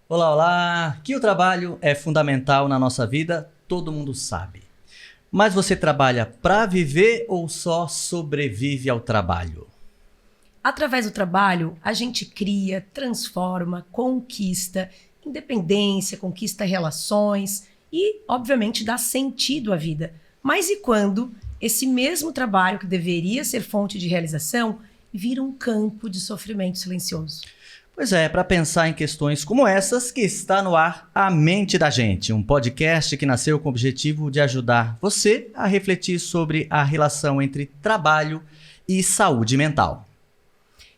Olá, olá! Que o trabalho é fundamental na nossa vida, todo mundo sabe. Mas você trabalha para viver ou só sobrevive ao trabalho? Através do trabalho, a gente cria, transforma, conquista independência, conquista relações e, obviamente, dá sentido à vida. Mas e quando esse mesmo trabalho que deveria ser fonte de realização vira um campo de sofrimento silencioso? Pois é, para pensar em questões como essas que está no ar A Mente da Gente, um podcast que nasceu com o objetivo de ajudar você a refletir sobre a relação entre trabalho e saúde mental.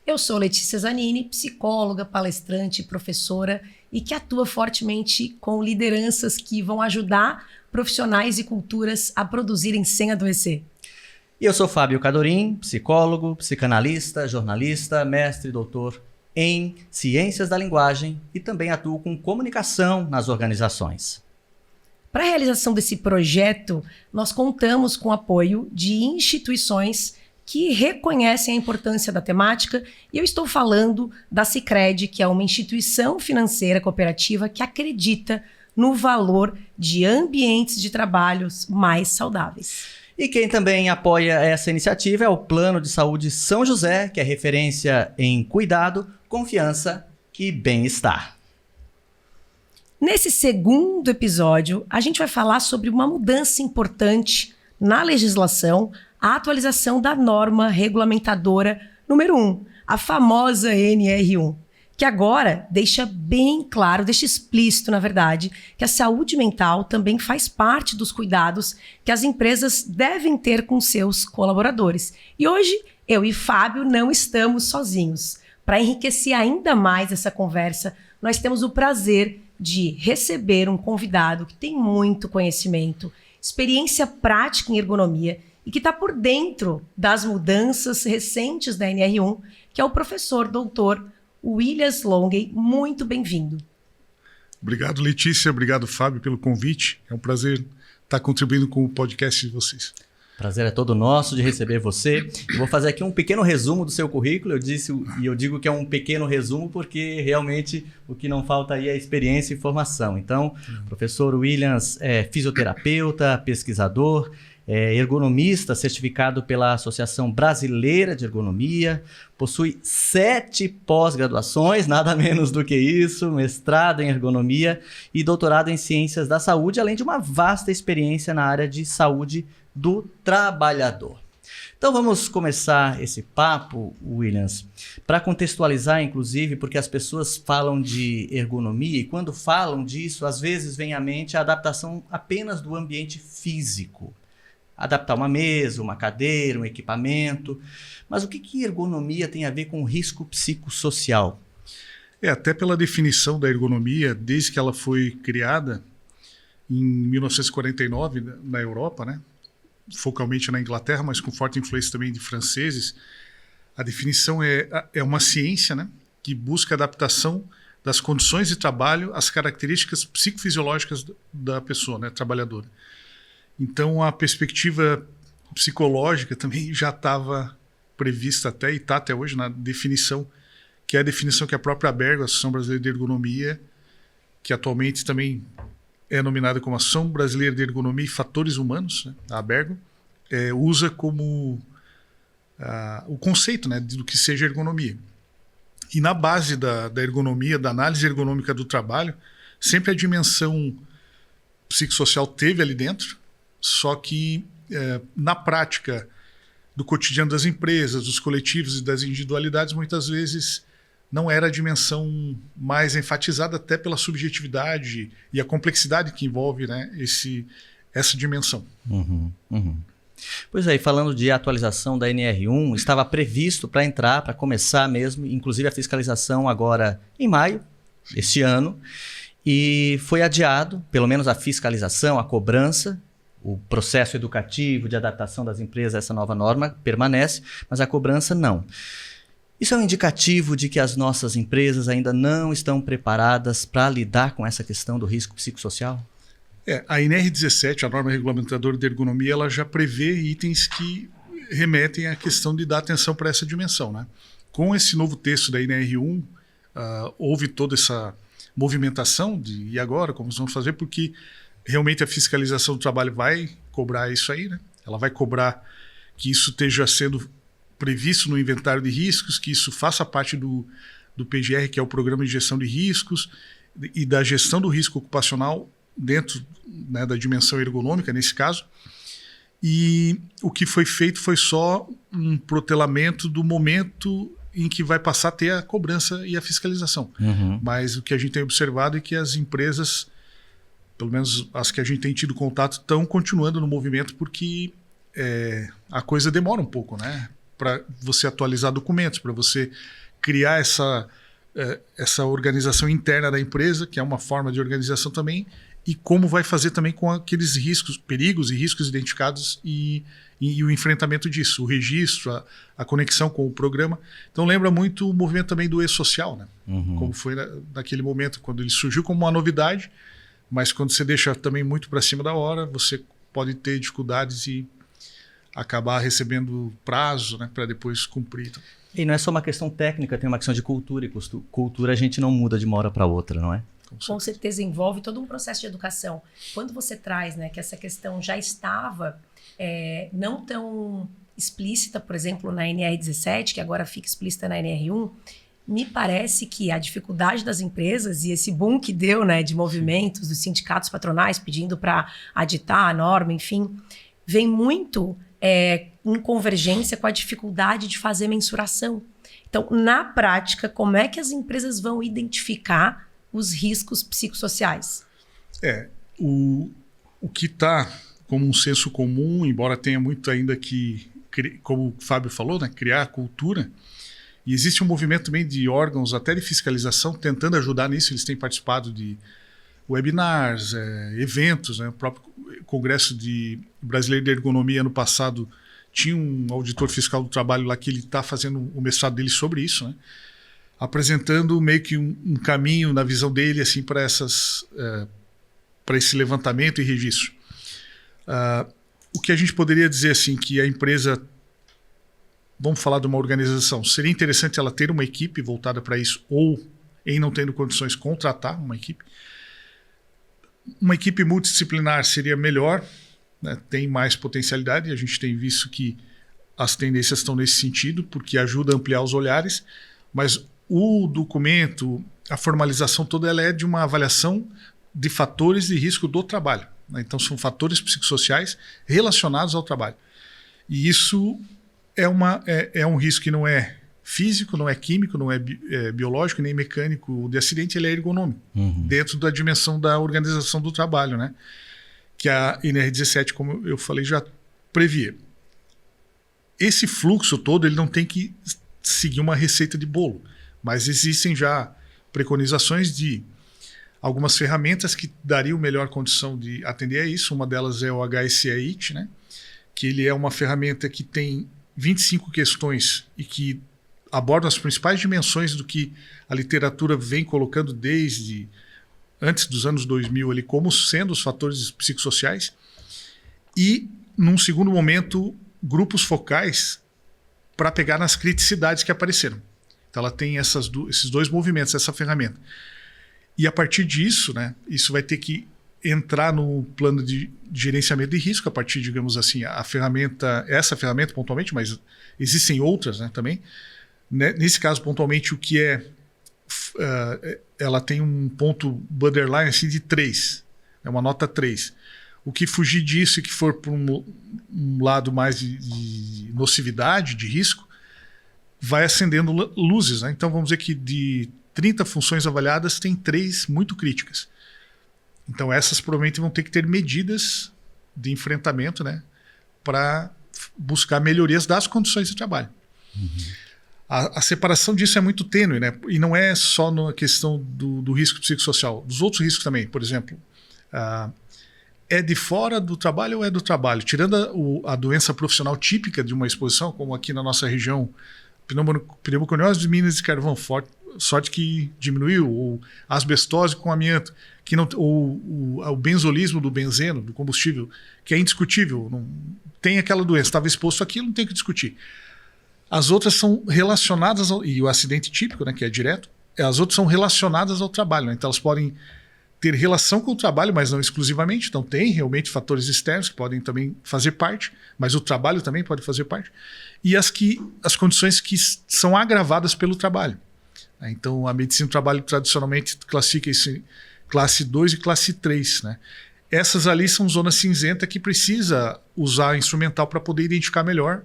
Eu sou Letícia Zanini, psicóloga, palestrante, professora e que atua fortemente com lideranças que vão ajudar profissionais e culturas a produzirem sem adoecer. E eu sou Fábio Cadorim, psicólogo, psicanalista, jornalista, mestre e doutor em Ciências da Linguagem e também atuo com comunicação nas organizações. Para a realização desse projeto, nós contamos com o apoio de instituições que reconhecem a importância da temática, e eu estou falando da Sicredi, que é uma instituição financeira cooperativa que acredita no valor de ambientes de trabalhos mais saudáveis. E quem também apoia essa iniciativa é o Plano de Saúde São José, que é referência em cuidado, confiança e bem-estar. Nesse segundo episódio, a gente vai falar sobre uma mudança importante na legislação, a atualização da norma regulamentadora número 1, a famosa NR1, que agora deixa bem claro, deixa explícito, na verdade, que a saúde mental também faz parte dos cuidados que as empresas devem ter com seus colaboradores. E hoje, eu e Fábio não estamos sozinhos. Para enriquecer ainda mais essa conversa, nós temos o prazer de receber um convidado que tem muito conhecimento, experiência prática em ergonomia e que está por dentro das mudanças recentes da NR1, que é o professor doutor Williams Longay. Muito bem-vindo. Obrigado, Letícia. Obrigado, Fábio, pelo convite. É um prazer estar contribuindo com o podcast de vocês. Prazer é todo nosso de receber você. Eu vou fazer aqui um pequeno resumo do seu currículo. Eu digo que é um pequeno resumo porque realmente o que não falta aí é experiência e formação. Então, professor Williams é fisioterapeuta, pesquisador, ergonomista certificado pela Associação Brasileira de Ergonomia, possui 7 pós-graduações, nada menos do que isso, mestrado em ergonomia e doutorado em ciências da saúde, além de uma vasta experiência na área de saúde do trabalhador. Então vamos começar esse papo, Williams, para contextualizar, inclusive, porque as pessoas falam de ergonomia e quando falam disso, às vezes vem à mente a adaptação apenas do ambiente físico. Adaptar uma mesa, uma cadeira, um equipamento. Mas o que ergonomia tem a ver com risco psicossocial? Até pela definição da ergonomia, desde que ela foi criada em 1949 na Europa, né? Focalmente na Inglaterra, mas com forte influência também de franceses, a definição é uma ciência, né? Que busca adaptação das condições de trabalho às características psicofisiológicas da pessoa, né? Trabalhadora. Então, a perspectiva psicológica também já estava prevista até e está até hoje na definição, que é a definição que a própria ABERGO, a Associação Brasileira de Ergonomia, que atualmente também é nominada como Associação Brasileira de Ergonomia e Fatores Humanos, né, a ABERGO, usa como o conceito, né, do que seja ergonomia. E na base da ergonomia, da análise ergonômica do trabalho, sempre a dimensão psicossocial teve ali dentro, só que na prática do cotidiano das empresas, dos coletivos e das individualidades, muitas vezes não era a dimensão mais enfatizada, até pela subjetividade e a complexidade que envolve, né, essa dimensão. Pois é, e falando de atualização da NR1, estava previsto para começar mesmo, inclusive a fiscalização agora em maio deste ano, e foi adiado, pelo menos a fiscalização, a cobrança. O processo educativo de adaptação das empresas a essa nova norma permanece, mas a cobrança não. Isso é um indicativo de que as nossas empresas ainda não estão preparadas para lidar com essa questão do risco psicossocial? A NR17, a norma regulamentadora de ergonomia, ela já prevê itens que remetem à questão de dar atenção para essa dimensão, né? Com esse novo texto da NR1, houve toda essa movimentação de e agora, como nós vamos fazer, porque realmente a fiscalização do trabalho vai cobrar isso aí, né? Ela vai cobrar que isso esteja sendo previsto no inventário de riscos, que isso faça parte do PGR, que é o Programa de Gestão de Riscos, e da gestão do risco ocupacional dentro, né, da dimensão ergonômica, nesse caso. E o que foi feito foi só um protelamento do momento em que vai passar a ter a cobrança e a fiscalização. Mas o que a gente tem observado é que as empresas, pelo menos as que a gente tem tido contato, estão continuando no movimento, porque a coisa demora um pouco, né? Para você atualizar documentos, para você criar essa organização interna da empresa, que é uma forma de organização também, e como vai fazer também com aqueles riscos, perigos e riscos identificados e o enfrentamento disso, o registro, a conexão com o programa. Então lembra muito o movimento também do e-social, né? Como foi naquele momento, quando ele surgiu como uma novidade, mas quando você deixa também muito para cima da hora, você pode ter dificuldades e acabar recebendo prazo, né, para depois cumprir. E não é só uma questão técnica, tem uma questão de cultura, e cultura a gente não muda de uma hora para outra, não é? Com certeza envolve todo um processo de educação. Quando você traz, né, que essa questão já estava não tão explícita, por exemplo, na NR17, que agora fica explícita na NR1, me parece que a dificuldade das empresas e esse boom que deu, né, de movimentos dos sindicatos patronais pedindo para aditar a norma, enfim, vem muito em convergência com a dificuldade de fazer mensuração. Então, na prática, como é que as empresas vão identificar os riscos psicossociais? O que está como um senso comum, embora tenha muito ainda que, como o Fábio falou, né, criar a cultura, e existe um movimento também de órgãos até de fiscalização tentando ajudar nisso. Eles têm participado de webinars, eventos, né? O próprio Congresso Brasileiro de Ergonomia ano passado tinha um auditor fiscal do trabalho lá que ele está fazendo o mestrado dele sobre isso, né? Apresentando meio que um caminho na visão dele assim para esse levantamento e registro. O que a gente poderia dizer assim, que a empresa, vamos falar de uma organização, seria interessante ela ter uma equipe voltada para isso, ou, em não tendo condições, contratar uma equipe. Uma equipe multidisciplinar seria melhor, né? Tem mais potencialidade, e a gente tem visto que as tendências estão nesse sentido, porque ajuda a ampliar os olhares, mas o documento, a formalização toda, ela é de uma avaliação de fatores de risco do trabalho, né? Então são fatores psicossociais relacionados ao trabalho. E isso é um risco que não é físico, não é químico, não é biológico, nem mecânico de acidente, ele é ergonômico, dentro da dimensão da organização do trabalho, né? Que a NR17, como eu falei, já previa. Esse fluxo todo, ele não tem que seguir uma receita de bolo, mas existem já preconizações de algumas ferramentas que dariam melhor condição de atender a isso. Uma delas é o HSE-IT, né? Que ele é uma ferramenta que tem 25 questões e que abordam as principais dimensões do que a literatura vem colocando desde antes dos anos 2000 ali, como sendo os fatores psicossociais. E, num segundo momento, grupos focais para pegar nas criticidades que apareceram. Então ela tem esses dois movimentos, essa ferramenta. E a partir disso, né, isso vai ter que entrar no plano de gerenciamento de risco, a partir, digamos assim, essa ferramenta pontualmente, mas existem outras, né, também. Nesse caso, pontualmente, o que ela tem um ponto borderline assim, de 3, é uma nota 3. O que fugir disso e que for para um lado mais de nocividade, de risco, vai acendendo luzes, né? Então vamos dizer que de 30 funções avaliadas, tem 3 muito críticas. Então essas provavelmente vão ter que ter medidas de enfrentamento, né, para buscar melhorias das condições de trabalho. A separação disso é muito tênue, né? E não é só na questão do risco psicossocial, dos outros riscos também. Por exemplo, é de fora do trabalho ou é do trabalho? Tirando a doença profissional típica de uma exposição, como aqui na nossa região, pneumoconiose de minas de carvão, sorte que diminuiu, ou asbestose com amianto, ou o benzolismo do benzeno, do combustível, que é indiscutível, não tem aquela doença, estava exposto àquilo, não tem o que discutir. As outras são relacionadas e o acidente típico, né, que é direto, As outras são relacionadas ao trabalho, né? Então elas podem ter relação com o trabalho, mas não exclusivamente. Então tem realmente fatores externos que podem também fazer parte, mas o trabalho também pode fazer parte. E as condições que são agravadas pelo trabalho. Então a medicina do trabalho tradicionalmente classifica isso em classe 2 e classe 3, né? Essas ali são zonas cinzentas que precisa usar instrumental para poder identificar melhor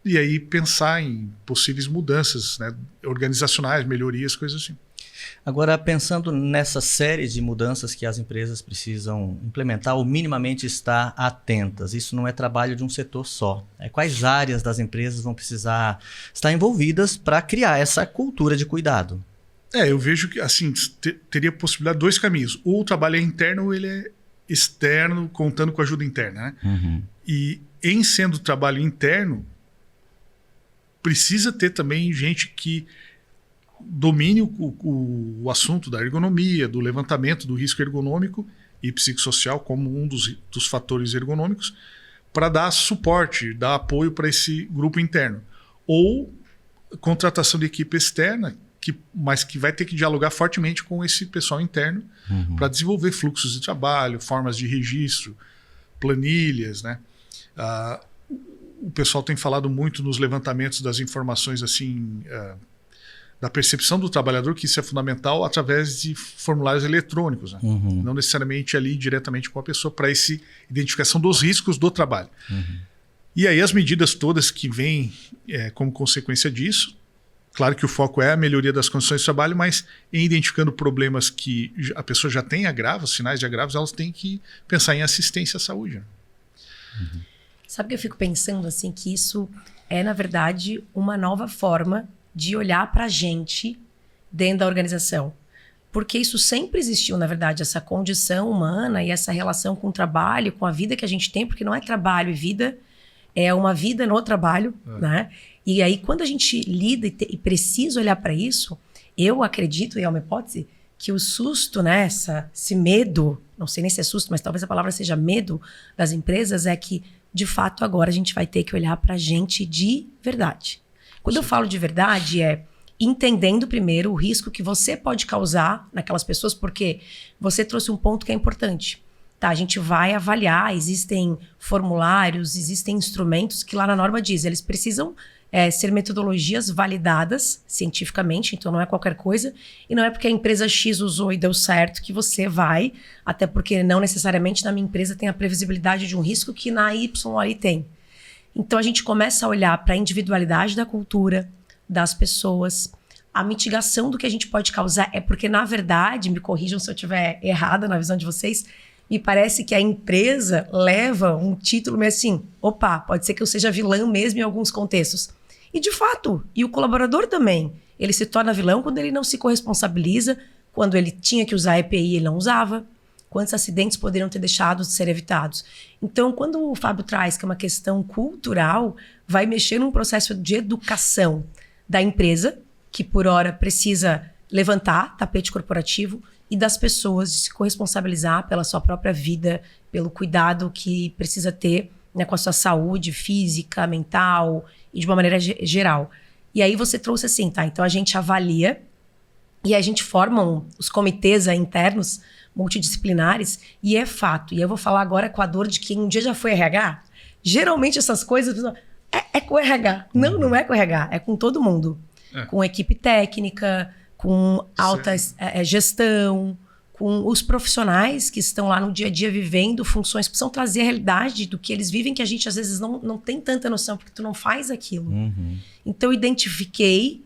e aí pensar em possíveis mudanças, né, organizacionais, melhorias, coisas assim. Agora, pensando nessa série de mudanças que as empresas precisam implementar ou minimamente estar atentas, isso não é trabalho de um setor só. Quais áreas das empresas vão precisar estar envolvidas para criar essa cultura de cuidado? Eu vejo que assim teria possibilidade de 2 caminhos. Ou o trabalho é interno ou ele é externo, contando com ajuda interna. Né? Uhum. E em sendo trabalho interno, precisa ter também gente que domine o assunto da ergonomia, do levantamento do risco ergonômico e psicossocial como um dos fatores ergonômicos, para dar suporte, dar apoio para esse grupo interno. Ou contratação de equipe externa, mas que vai ter que dialogar fortemente com esse pessoal interno para desenvolver fluxos de trabalho, formas de registro, planilhas, né? O pessoal tem falado muito nos levantamentos das informações assim, da percepção do trabalhador, que isso é fundamental através de formulários eletrônicos, né? Não necessariamente ali diretamente com a pessoa, para essa identificação dos riscos do trabalho. E aí as medidas todas que vêm como consequência disso, claro que o foco é a melhoria das condições de trabalho, mas em identificando problemas que a pessoa já tem agravos, sinais de agravos, elas têm que pensar em assistência à saúde. Né? Sabe que eu fico pensando assim que isso é, na verdade, uma nova forma de olhar para a gente dentro da organização. Porque isso sempre existiu, na verdade, essa condição humana e essa relação com o trabalho, com a vida que a gente tem, porque não é trabalho e vida, é uma vida no trabalho, né? E aí, quando a gente lida e precisa olhar para isso, eu acredito, e é uma hipótese, que o susto, né, esse medo, não sei nem se é susto, mas talvez a palavra seja medo das empresas, é que, de fato, agora a gente vai ter que olhar para a gente de verdade. Quando eu falo de verdade, é entendendo primeiro o risco que você pode causar naquelas pessoas, porque você trouxe um ponto que é importante. Tá, a gente vai avaliar, existem formulários, existem instrumentos que lá na norma diz, eles precisam ser metodologias validadas cientificamente, então não é qualquer coisa, e não é porque a empresa X usou e deu certo que você vai, até porque não necessariamente na minha empresa tem a previsibilidade de um risco que na Y ali tem. Então a gente começa a olhar para a individualidade da cultura, das pessoas, a mitigação do que a gente pode causar, é porque na verdade, me corrijam se eu estiver errada na visão de vocês, me parece que a empresa leva um título meio assim, opa, pode ser que eu seja vilã mesmo em alguns contextos. E de fato, e o colaborador também, ele se torna vilão quando ele não se corresponsabiliza, quando ele tinha que usar EPI ele não usava, quantos acidentes poderiam ter deixado de ser evitados. Então, quando o Fábio traz que é uma questão cultural, vai mexer num processo de educação da empresa, que por hora precisa levantar tapete corporativo, e das pessoas de se corresponsabilizar pela sua própria vida, pelo cuidado que precisa ter, né, com a sua saúde física, mental e de uma maneira geral. E aí você trouxe assim, tá? Então a gente avalia e a gente forma os comitês internos multidisciplinares e é fato. E eu vou falar agora com a dor de quem um dia já foi RH. Geralmente essas coisas é com o RH. Não é com o RH, é com todo mundo. Com equipe técnica, com alta gestão, com os profissionais que estão lá no dia a dia vivendo funções que precisam trazer a realidade do que eles vivem, que a gente às vezes não tem tanta noção, porque tu não faz aquilo. Então, identifiquei,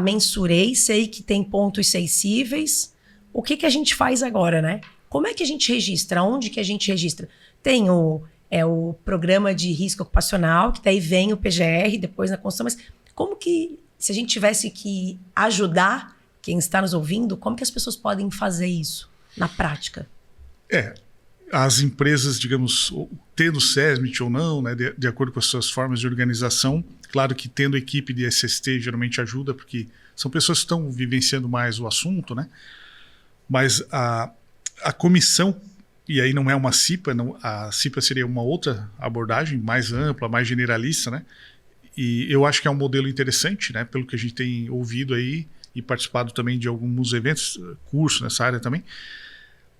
mensurei, sei que tem pontos sensíveis. O que a gente faz agora, né? Como é que a gente registra? Onde que a gente registra? Tem o programa de risco ocupacional, que daí vem o PGR, depois na construção, mas como que, se a gente tivesse que ajudar quem está nos ouvindo, como que as pessoas podem fazer isso na prática? As empresas, digamos, tendo SESMIT ou não, né, de acordo com as suas formas de organização, claro que tendo equipe de SST geralmente ajuda, porque são pessoas que estão vivenciando mais o assunto, né? Mas a comissão, e aí não é uma CIPA, a CIPA seria uma outra abordagem mais ampla, mais generalista, né? E eu acho que é um modelo interessante, né? Pelo que a gente tem ouvido aí, e participado também de alguns eventos, cursos nessa área também,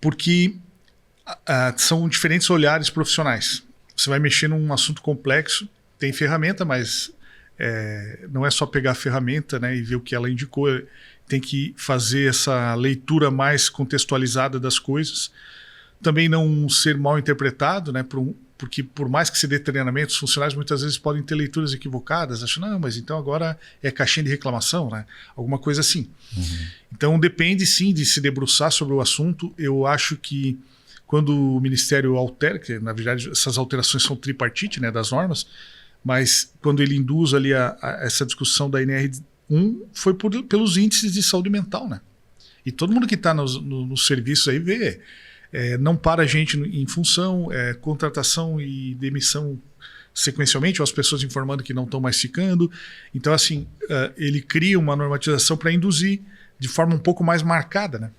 porque são diferentes olhares profissionais. Você vai mexer num assunto complexo, tem ferramenta, mas não é só pegar a ferramenta, né, e ver o que ela indicou, tem que fazer essa leitura mais contextualizada das coisas. Também não ser mal interpretado, né, porque por mais que se dê treinamento, os funcionários muitas vezes podem ter leituras equivocadas, achando, não, mas então agora é caixinha de reclamação, né, alguma coisa assim. Então depende sim de se debruçar sobre o assunto. Eu acho que quando o Ministério altera, que na verdade essas alterações são tripartite, né, das normas, mas quando ele induz ali essa discussão da NR1, foi pelos índices de saúde mental, né? E todo mundo que está nos serviços aí vê, não para a gente em função, contratação e demissão sequencialmente, ou as pessoas informando que não estão mais ficando. Então, assim, ele cria uma normatização para induzir de forma um pouco mais marcada, né?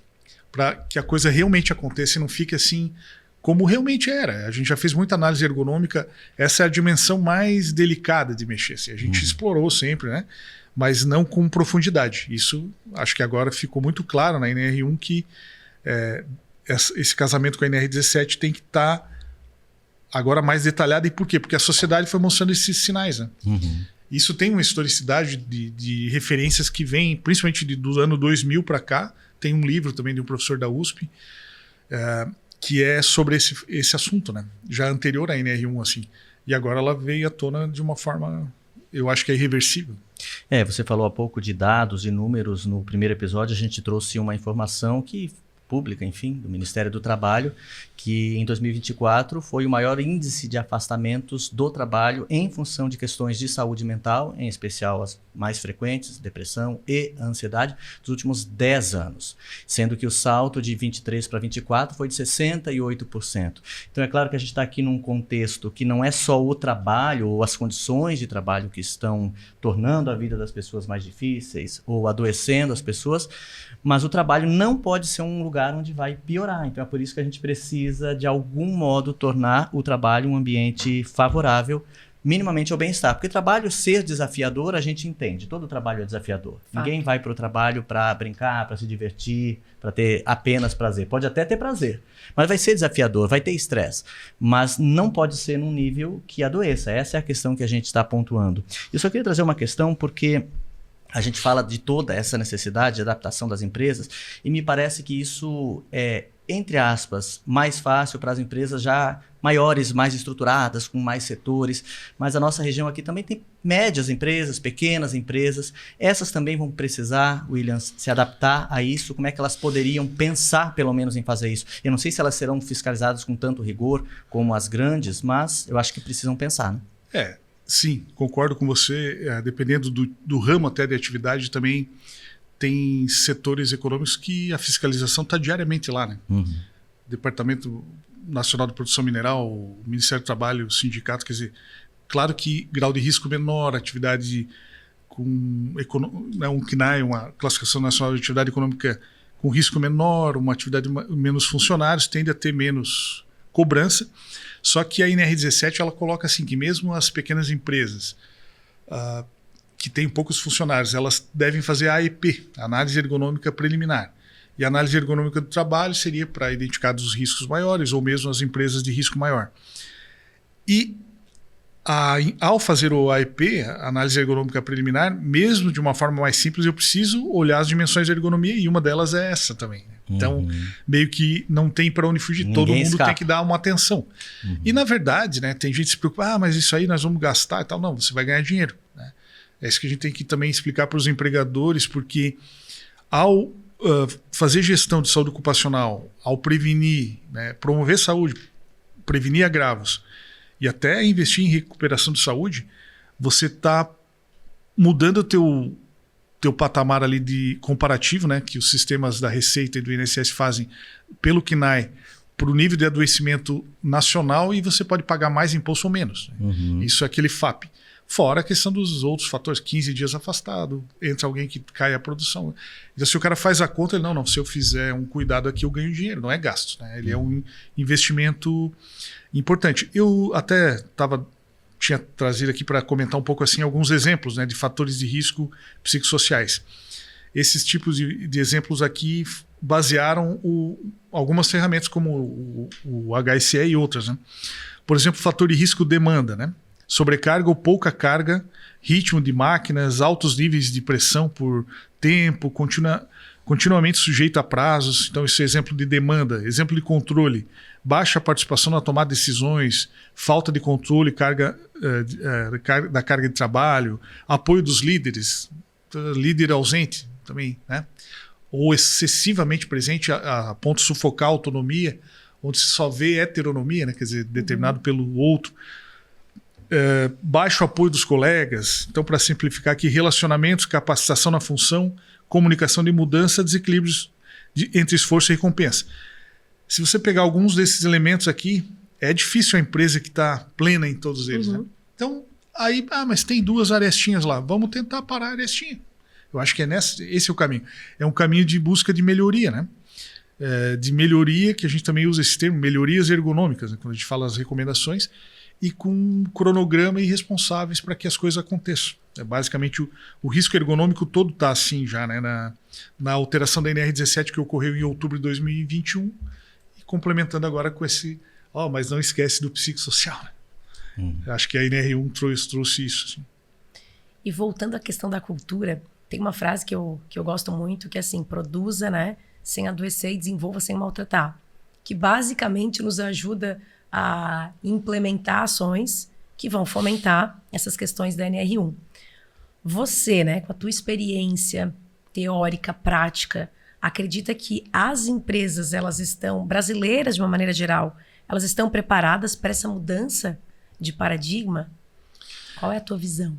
Para que a coisa realmente aconteça e não fique assim como realmente era. A gente já fez muita análise ergonômica, essa é a dimensão mais delicada de mexer. Assim, a gente explorou sempre, né? Mas não com profundidade. Isso acho que agora ficou muito claro na NR1 que esse casamento com a NR17 tem que estar agora mais detalhado. E por quê? Porque a sociedade foi mostrando esses sinais, né? Isso tem uma historicidade de referências que vem, principalmente do ano 2000 para cá. Tem um livro também de um professor da USP, que é sobre esse assunto, né? Já anterior à NR1, assim. E agora ela veio à tona de uma forma, eu acho que é irreversível. Você falou há pouco de dados e números. No primeiro episódio a gente trouxe uma informação pública, enfim, do Ministério do Trabalho, que em 2024 foi o maior índice de afastamentos do trabalho em função de questões de saúde mental, em especial as mais frequentes, depressão e ansiedade, dos últimos 10 anos, sendo que o salto de 23 para 24 foi de 68%. Então é claro que a gente está aqui num contexto que não é só o trabalho ou as condições de trabalho que estão tornando a vida das pessoas mais difíceis ou adoecendo as pessoas, mas o trabalho não pode ser um lugar onde vai piorar. Então é por isso que a gente precisa, de algum modo, tornar o trabalho um ambiente favorável, minimamente ao bem-estar. Porque trabalho ser desafiador, a gente entende. Todo trabalho é desafiador. Ninguém vai para o trabalho para brincar, para se divertir, para ter apenas prazer. Pode até ter prazer, mas vai ser desafiador, vai ter estresse. Mas não pode ser num nível que adoeça. Essa é a questão que a gente está pontuando. Eu só queria trazer uma questão porque a gente fala de toda essa necessidade de adaptação das empresas e me parece que isso é, entre aspas, mais fácil para as empresas já maiores, mais estruturadas, com mais setores. Mas a nossa região aqui também tem médias empresas, pequenas empresas. Essas também vão precisar, Williams, se adaptar a isso. Como é que elas poderiam pensar, pelo menos, em fazer isso? Eu não sei se elas serão fiscalizadas com tanto rigor como as grandes, mas eu acho que precisam pensar, né? Sim, concordo com você. Dependendo do ramo até de atividade, também tem setores econômicos que a fiscalização está diariamente lá, né? Departamento Nacional de Produção Mineral, o Ministério do Trabalho, o sindicato, quer dizer, claro que grau de risco menor, atividade com um CNAE, uma Classificação Nacional de Atividade Econômica com risco menor, uma atividade menos funcionários, tende a ter menos cobrança. Só que a NR17 ela coloca assim que mesmo as pequenas empresas que têm poucos funcionários, elas devem fazer a AEP, Análise Ergonômica Preliminar. E a análise ergonômica do trabalho seria para identificar os riscos maiores ou mesmo as empresas de risco maior. E ao fazer o AEP, a Análise Ergonômica Preliminar, mesmo de uma forma mais simples, eu preciso olhar as dimensões da ergonomia e uma delas é essa também. Então, meio que não tem para onde fugir. Ninguém todo mundo escapa. Tem que dar uma atenção. E, na verdade, né, tem gente que se preocupa, mas isso aí nós vamos gastar e tal. Não, você vai ganhar dinheiro. Né? É isso que a gente tem que também explicar para os empregadores, porque ao fazer gestão de saúde ocupacional, ao prevenir, né, promover saúde, prevenir agravos e até investir em recuperação de saúde, você está mudando o teu patamar ali de comparativo, né, que os sistemas da Receita e do INSS fazem pelo CNAE para o nível de adoecimento nacional e você pode pagar mais imposto ou menos. Isso é aquele FAP. Fora a questão dos outros fatores, 15 dias afastado, entra alguém que cai a produção. Então, se o cara faz a conta, ele não, se eu fizer um cuidado aqui, eu ganho dinheiro, não é gasto. Né? Ele é um investimento importante. Eu até tinha trazido aqui para comentar um pouco assim alguns exemplos, né, de fatores de risco psicossociais. esses tipos de exemplos aqui basearam algumas ferramentas como o HSE e outras, né? Por exemplo, fator de risco demanda, né? Sobrecarga ou pouca carga, ritmo de máquinas, altos níveis de pressão por tempo, continuamente sujeito a prazos. Então, esse é exemplo de demanda. Exemplo de controle, baixa participação na tomada de decisões, falta de controle da carga de trabalho, apoio dos líderes, líder ausente também, né? Ou excessivamente presente a ponto de sufocar a autonomia, onde se só vê heteronomia, né? Quer dizer, determinado pelo outro. Baixo apoio dos colegas. Então, para simplificar aqui, relacionamentos, capacitação na função, comunicação de mudança, desequilíbrios entre esforço e recompensa. Se você pegar alguns desses elementos aqui, é difícil a empresa que está plena em todos eles. Né? Então, aí, mas tem 2 arestinhas lá, vamos tentar parar a arestinha. Eu acho que esse é o caminho. É um caminho de busca de melhoria, né? De melhoria, que a gente também usa esse termo, melhorias ergonômicas, né? Quando a gente fala as recomendações, e com um cronograma e responsáveis para que as coisas aconteçam. Basicamente, o risco ergonômico todo está assim já, né? Na alteração da NR17 que ocorreu em outubro de 2021, e complementando agora com esse, mas não esquece do psicossocial. Né? Acho que a NR1 trouxe isso. Assim. E voltando à questão da cultura, tem uma frase que eu gosto muito, que é assim, produza, né, sem adoecer e desenvolva sem maltratar. Que basicamente nos ajuda a implementar ações que vão fomentar essas questões da NR1. Você, né, com a tua experiência teórica, prática, acredita que as empresas, elas estão, brasileiras de uma maneira geral, elas estão preparadas para essa mudança de paradigma? Qual é a tua visão?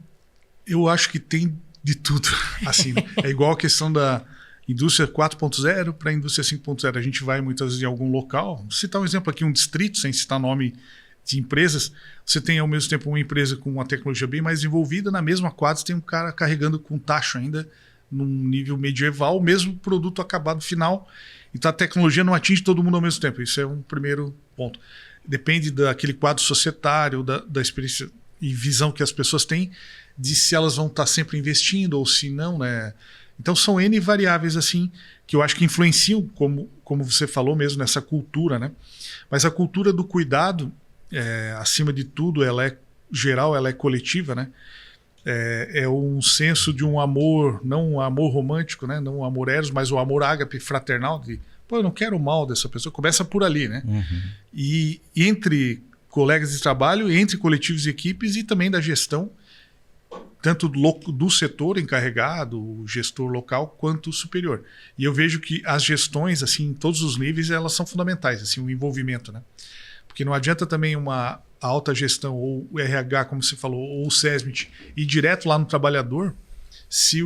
Eu acho que tem de tudo. Assim, é igual a questão da indústria 4.0 para a indústria 5.0. A gente vai muitas vezes em algum local. Vou citar um exemplo aqui, um distrito, sem citar nome de empresas. Você tem ao mesmo tempo uma empresa com uma tecnologia bem mais desenvolvida, na mesma quadra você tem um cara carregando com tacho ainda num nível medieval, o mesmo produto acabado final. Então a tecnologia não atinge todo mundo ao mesmo tempo. Isso é um primeiro ponto. Depende daquele quadro societário, da experiência e visão que as pessoas têm, de se elas vão estar sempre investindo ou se não, né? Então são N variáveis assim que eu acho que influenciam, como você falou mesmo, nessa cultura, né? Mas a cultura do cuidado, acima de tudo, ela é geral, ela é coletiva, né? É um senso de um amor, não um amor romântico, né? Não um amor eros, mas o amor ágape fraternal, de eu não quero o mal dessa pessoa, começa por ali, né? E entre colegas de trabalho, entre coletivos e equipes e também da gestão, tanto do setor encarregado, o gestor local, quanto o superior. E eu vejo que as gestões, assim, em todos os níveis, elas são fundamentais, assim, o envolvimento, né? Porque não adianta também uma alta gestão, ou o RH, como você falou, ou o SESMIT, ir direto lá no trabalhador, se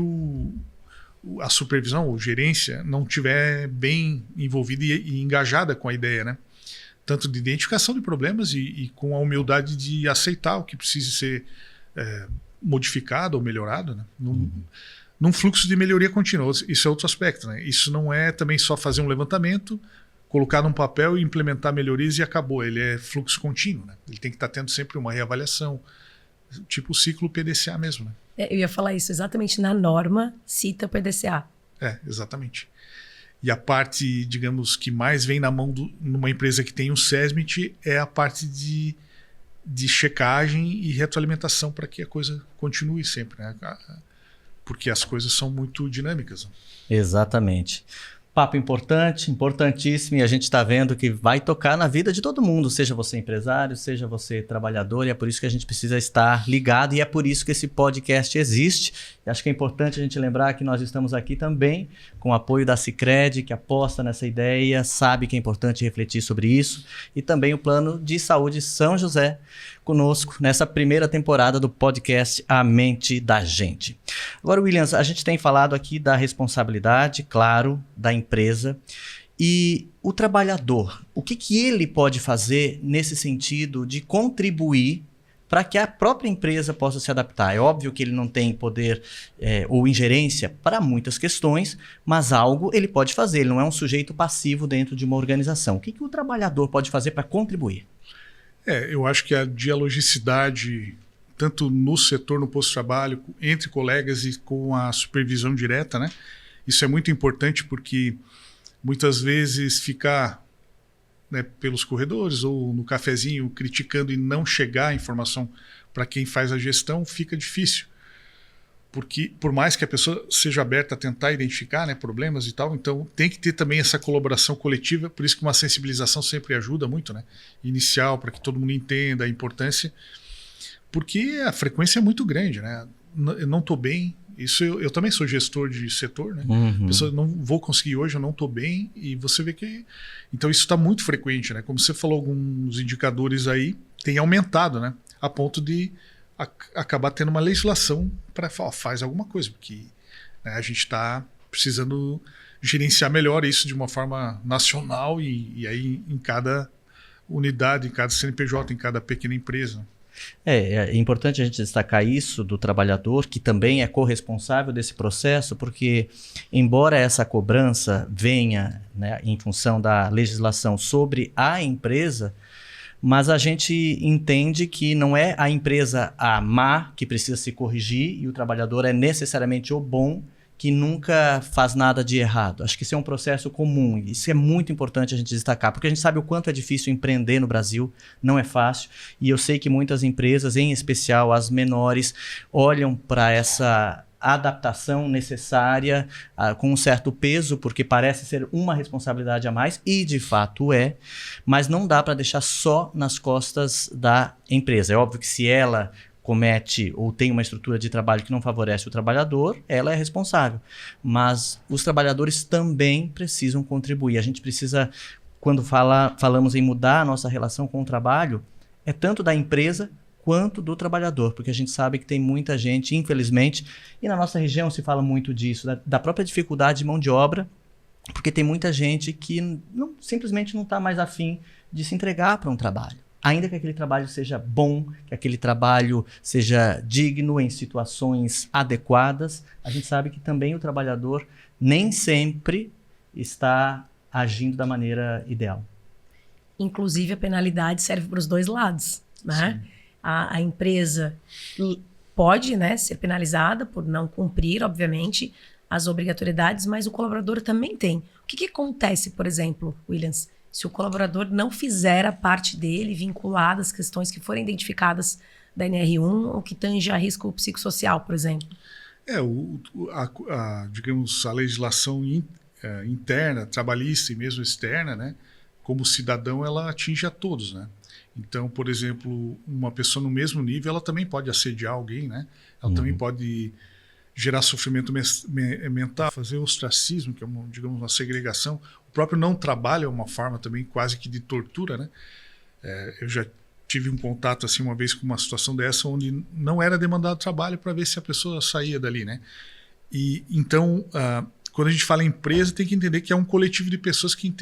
a supervisão ou gerência não estiver bem envolvida e engajada com a ideia, né? Tanto de identificação de problemas e com a humildade de aceitar o que precisa ser modificado ou melhorado, né? Num fluxo de melhoria contínua. Isso é outro aspecto, né? Isso não é também só fazer um levantamento, colocar num papel e implementar melhorias e acabou. Ele é fluxo contínuo, né? Ele tem que estar tendo sempre uma reavaliação, tipo o ciclo PDCA mesmo, né? Eu ia falar isso, exatamente na norma cita o PDCA. Exatamente. E a parte, digamos, que mais vem na mão numa empresa que tem um SESMIT é a parte de checagem e retroalimentação para que a coisa continue sempre, né? Porque as coisas são muito dinâmicas. Exatamente. Papo importante, importantíssimo, e a gente está vendo que vai tocar na vida de todo mundo, seja você empresário, seja você trabalhador, e é por isso que a gente precisa estar ligado, e é por isso que esse podcast existe. E acho que é importante a gente lembrar que nós estamos aqui também com o apoio da Sicredi, que aposta nessa ideia, sabe que é importante refletir sobre isso, e também o Plano de Saúde São José conosco nessa primeira temporada do podcast A Mente da Gente. Agora, Williams, a gente tem falado aqui da responsabilidade, claro, da empresa e o trabalhador. O que ele pode fazer nesse sentido de contribuir para que a própria empresa possa se adaptar? É óbvio que ele não tem poder ou ingerência para muitas questões, mas algo ele pode fazer. Ele não é um sujeito passivo dentro de uma organização. O que o trabalhador pode fazer para contribuir? Eu acho que a dialogicidade, tanto no setor, no posto de trabalho, entre colegas e com a supervisão direta, né? Isso é muito importante porque muitas vezes ficar, né, pelos corredores ou no cafezinho criticando e não chegar a informação para quem faz a gestão fica difícil. Porque por mais que a pessoa seja aberta a tentar identificar, né, problemas e tal, então tem que ter também essa colaboração coletiva, por isso que uma sensibilização sempre ajuda muito, né, inicial, para que todo mundo entenda a importância, porque a frequência é muito grande, né? Eu não estou bem, isso eu também sou gestor de setor, né? A pessoa, não vou conseguir hoje, eu não estou bem, e você vê que... Então isso está muito frequente, né? Como você falou, alguns indicadores aí têm aumentado, né? A ponto de acabar tendo uma legislação para falar, faz alguma coisa, porque, né, a gente está precisando gerenciar melhor isso de uma forma nacional e aí em cada unidade, em cada CNPJ, em cada pequena empresa. É importante a gente destacar isso do trabalhador, que também é corresponsável desse processo, porque embora essa cobrança venha, né, em função da legislação sobre a empresa, mas a gente entende que não é a empresa a má que precisa se corrigir e o trabalhador é necessariamente o bom que nunca faz nada de errado. Acho que isso é um processo comum. Isso é muito importante a gente destacar, porque a gente sabe o quanto é difícil empreender no Brasil, não é fácil. E eu sei que muitas empresas, em especial as menores, olham para essa adaptação necessária com um certo peso, porque parece ser uma responsabilidade a mais, e de fato é, mas não dá para deixar só nas costas da empresa. É óbvio que se ela comete ou tem uma estrutura de trabalho que não favorece o trabalhador, ela é responsável. Mas os trabalhadores também precisam contribuir. A gente precisa, quando falamos em mudar a nossa relação com o trabalho, é tanto da empresa quanto do trabalhador, porque a gente sabe que tem muita gente, infelizmente, e na nossa região se fala muito disso, da própria dificuldade de mão de obra, porque tem muita gente que simplesmente não está mais afim de se entregar para um trabalho. Ainda que aquele trabalho seja bom, que aquele trabalho seja digno em situações adequadas, a gente sabe que também o trabalhador nem sempre está agindo da maneira ideal. Inclusive, a penalidade serve para os dois lados, né? A empresa pode, né, ser penalizada por não cumprir, obviamente, as obrigatoriedades, mas o colaborador também tem. O que acontece, por exemplo, Williams, se o colaborador não fizer a parte dele vinculada às questões que forem identificadas da NR1 ou que tange a risco psicossocial, por exemplo? Digamos, a legislação interna, trabalhista e mesmo externa, né, como cidadão, ela atinge a todos, né? Então, por exemplo, uma pessoa no mesmo nível, ela também pode assediar alguém, né? Ela também pode gerar sofrimento mental, fazer ostracismo, que é digamos, uma segregação. O próprio não trabalho é uma forma também quase que de tortura, né? Eu já tive um contato assim uma vez com uma situação dessa onde não era demandado trabalho para ver se a pessoa saía dali, né? E então, quando a gente fala em empresa, tem que entender que é um coletivo de pessoas que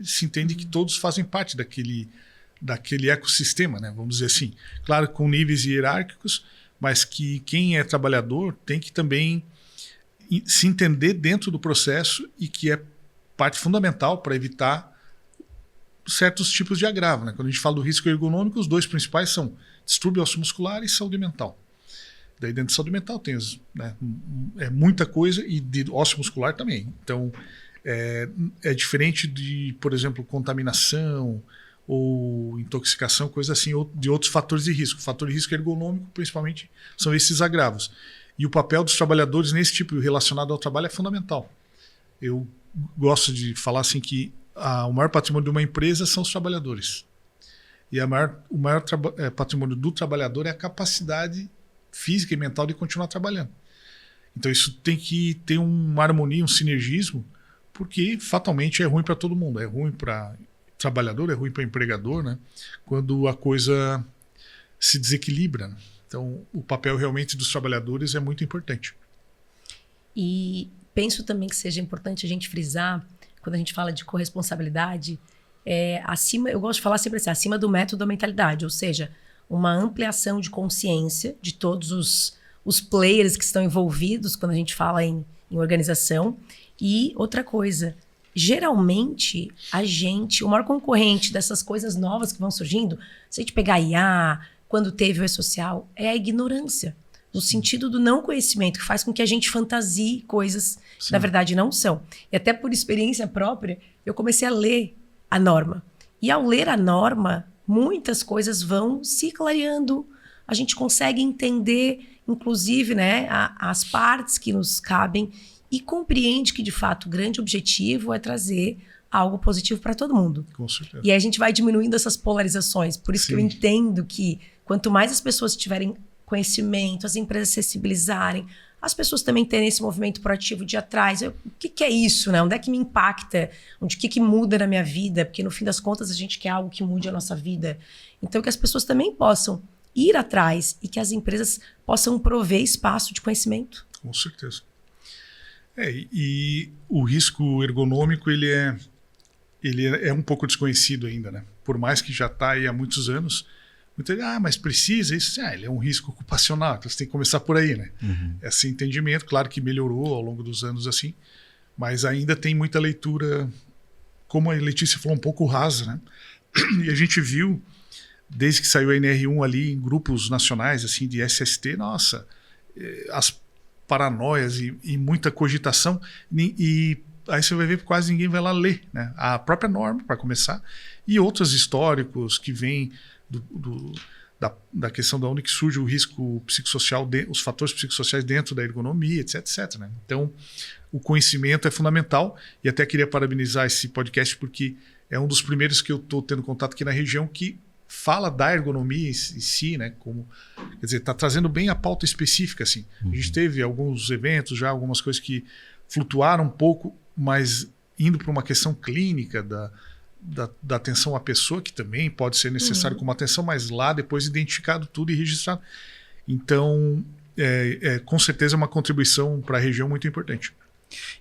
se entende que todos fazem parte daquele ecossistema, né? Vamos dizer assim. Claro, com níveis hierárquicos, mas que quem é trabalhador tem que também se entender dentro do processo e que é parte fundamental para evitar certos tipos de agravo, né? Quando a gente fala do risco ergonômico, os dois principais são distúrbio osteomuscular e saúde mental. Daí dentro de saúde mental tem muita coisa e de osteomuscular também. Então é diferente de, por exemplo, contaminação ou intoxicação, coisa assim, ou de outros fatores de risco. O fator de risco ergonômico, principalmente, são esses agravos. E o papel dos trabalhadores nesse tipo relacionado ao trabalho é fundamental. Eu gosto de falar assim que o maior patrimônio de uma empresa são os trabalhadores. E o maior patrimônio do trabalhador é a capacidade física e mental de continuar trabalhando. Então isso tem que ter uma harmonia, um sinergismo, porque fatalmente é ruim para todo mundo. É ruim para trabalhador, é ruim para empregador, né? Quando a coisa se desequilibra, né? Então o papel realmente dos trabalhadores é muito importante. E penso também que seja importante a gente frisar, quando a gente fala de corresponsabilidade, eu gosto de falar sempre assim, acima do método da mentalidade, ou seja, uma ampliação de consciência de todos os players que estão envolvidos quando a gente fala em organização. E outra coisa, geralmente, o maior concorrente dessas coisas novas que vão surgindo, se a gente pegar IA, quando teve o E-Social, é a ignorância. no sentido do não conhecimento, que faz com que a gente fantasie coisas que, na verdade, não são. E até por experiência própria, eu comecei a ler a norma. E ao ler a norma, muitas coisas vão se clareando, a gente consegue entender, inclusive, né, as partes que nos cabem e compreende que, de fato, o grande objetivo é trazer algo positivo para todo mundo. Com certeza. E aí a gente vai diminuindo essas polarizações. Por isso que eu entendo que quanto mais as pessoas tiverem conhecimento, as empresas se sensibilizarem, as pessoas também terem esse movimento proativo de ir atrás. O que é isso, né? Onde é que me impacta? O que muda na minha vida? Porque no fim das contas a gente quer algo que mude a nossa vida. Então que as pessoas também possam ir atrás e que as empresas possam prover espaço de conhecimento. Com certeza. E o risco ergonômico, ele é um pouco desconhecido ainda, né? Por mais que já está aí há muitos anos, muita gente, mas precisa isso? Ele é um risco ocupacional, então você tem que começar por aí, né? Esse entendimento, claro que melhorou ao longo dos anos assim, mas ainda tem muita leitura, como a Letícia falou, um pouco rasa, né? E a gente viu, desde que saiu a NR1 ali em grupos nacionais, assim, de SST, nossa, as paranoias e muita cogitação, e aí você vai ver que quase ninguém vai lá ler, né? A própria norma, para começar, e outros históricos que vêm da questão da onde que surge o risco psicossocial, os fatores psicossociais dentro da ergonomia, etc, né? Então, o conhecimento é fundamental, e até queria parabenizar esse podcast, porque é um dos primeiros que eu estou tendo contato aqui na região que fala da ergonomia em si, né? Como, quer dizer, está trazendo bem a pauta específica, assim. A gente teve alguns eventos já, algumas coisas que flutuaram um pouco, mas indo para uma questão clínica da atenção à pessoa, que também pode ser necessário como atenção, mas lá depois identificado tudo e registrado. Então, com certeza é uma contribuição para a região muito importante.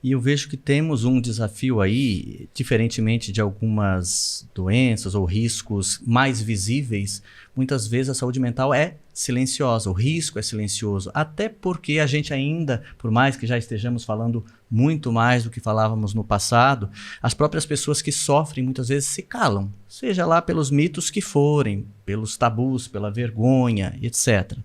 E eu vejo que temos um desafio aí, diferentemente de algumas doenças ou riscos mais visíveis, muitas vezes a saúde mental é silenciosa, o risco é silencioso, até porque a gente ainda, por mais que já estejamos falando muito mais do que falávamos no passado, as próprias pessoas que sofrem muitas vezes se calam, seja lá pelos mitos que forem, pelos tabus, pela vergonha, etc.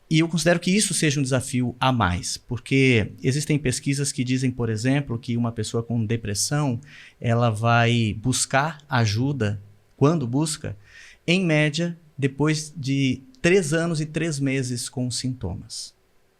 E eu considero que isso seja um desafio a mais, porque existem pesquisas que dizem, por exemplo, que uma pessoa com depressão, ela vai buscar ajuda, quando busca, em média, depois de 3 anos e 3 meses com sintomas.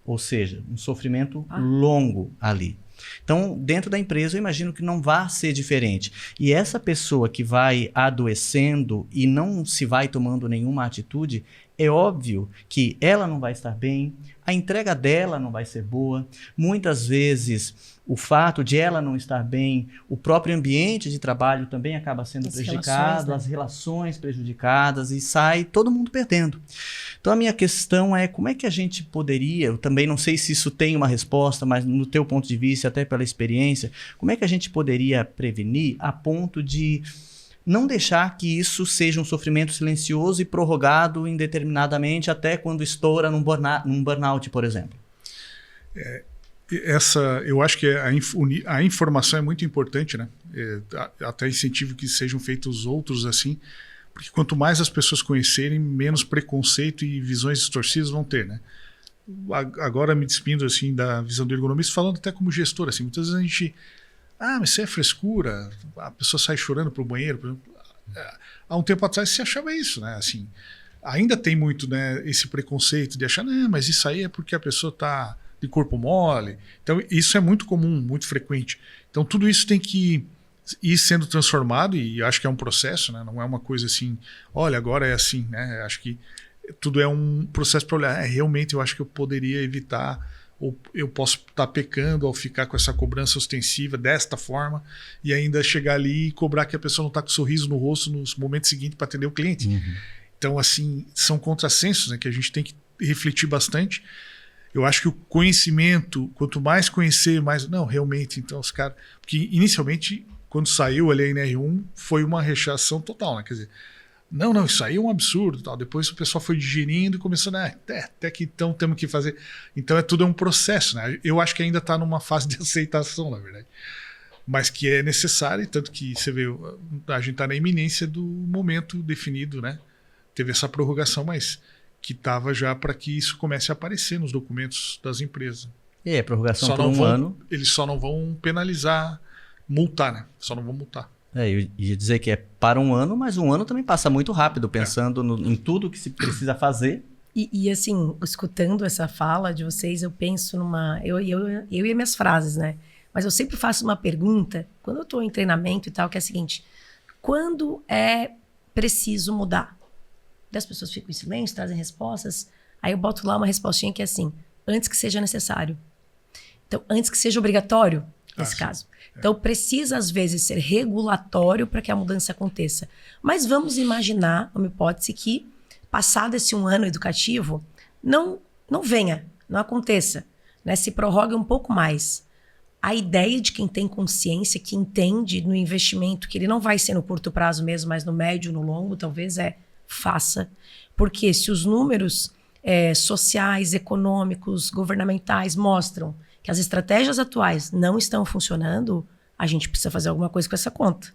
Ou seja, um sofrimento longo ali. Então, dentro da empresa, eu imagino que não vai ser diferente. E essa pessoa que vai adoecendo e não se vai tomando nenhuma atitude, é óbvio que ela não vai estar bem, a entrega dela não vai ser boa. Muitas vezes, o fato de ela não estar bem, o próprio ambiente de trabalho também acaba sendo prejudicado, as relações prejudicadas e sai todo mundo perdendo. Então, a minha questão é como é que a gente poderia, eu também não sei se isso tem uma resposta, mas no teu ponto de vista, até pela experiência, como é que a gente poderia prevenir a ponto de não deixar que isso seja um sofrimento silencioso e prorrogado indeterminadamente até quando estoura num burnout, por exemplo? Eu acho que a informação é muito importante, né? Até incentivo que sejam feitos outros assim, porque quanto mais as pessoas conhecerem, menos preconceito e visões distorcidas vão ter, né? Agora me despindo assim da visão do ergonomista, falando até como gestor, assim, muitas vezes a gente mas isso é frescura, a pessoa sai chorando pro banheiro, por exemplo. Há um tempo atrás se achava isso, né? Assim, ainda tem muito, né, esse preconceito de achar, mas isso aí é porque a pessoa está de corpo mole. Então isso é muito comum, muito frequente. Então tudo isso tem que ir sendo transformado, e acho que é um processo, né? Não é uma coisa assim, olha, agora é assim, né? Acho que tudo é um processo para olhar, realmente eu acho que eu poderia evitar, ou eu posso estar pecando ao ficar com essa cobrança ostensiva desta forma e ainda chegar ali e cobrar que a pessoa não está com um sorriso no rosto nos momentos seguintes para atender o cliente. Então, assim, são contrassensos, né, que a gente tem que refletir bastante. Eu acho que o conhecimento, quanto mais conhecer, mais... Não, realmente, então os caras... Porque inicialmente, quando saiu ali a NR1, foi uma rechação total, né? Quer dizer, não, isso aí é um absurdo. Tal. Depois o pessoal foi digerindo e começou, até que então temos que fazer. Então tudo é um processo, né? Eu acho que ainda está numa fase de aceitação, na verdade. Mas que é necessário, tanto que você vê, a gente está na iminência do momento definido, né? Teve essa prorrogação, mas que estava já para que isso comece a aparecer nos documentos das empresas. E a prorrogação por um ano. Eles só não vão penalizar, multar, né? Só não vão multar. Eu ia dizer que é para um ano, mas um ano também passa muito rápido, pensando em tudo que se precisa fazer. E assim, escutando essa fala de vocês, eu penso numa... Eu e minhas frases, né? Mas eu sempre faço uma pergunta, quando eu estou em treinamento e tal, que é a seguinte: quando é preciso mudar? Daí as pessoas ficam em silêncio, trazem respostas. Aí eu boto lá uma respostinha que é assim: antes que seja necessário. Então, antes que seja obrigatório, nesse caso. Então, precisa, às vezes, ser regulatório para que a mudança aconteça. Mas vamos imaginar uma hipótese que, passado esse um ano educativo, não venha, não aconteça, né? Se prorrogue um pouco mais. A ideia de quem tem consciência, que entende no investimento, que ele não vai ser no curto prazo mesmo, mas no médio, no longo, talvez faça. Porque se os números sociais, econômicos, governamentais mostram que as estratégias atuais não estão funcionando, a gente precisa fazer alguma coisa com essa conta.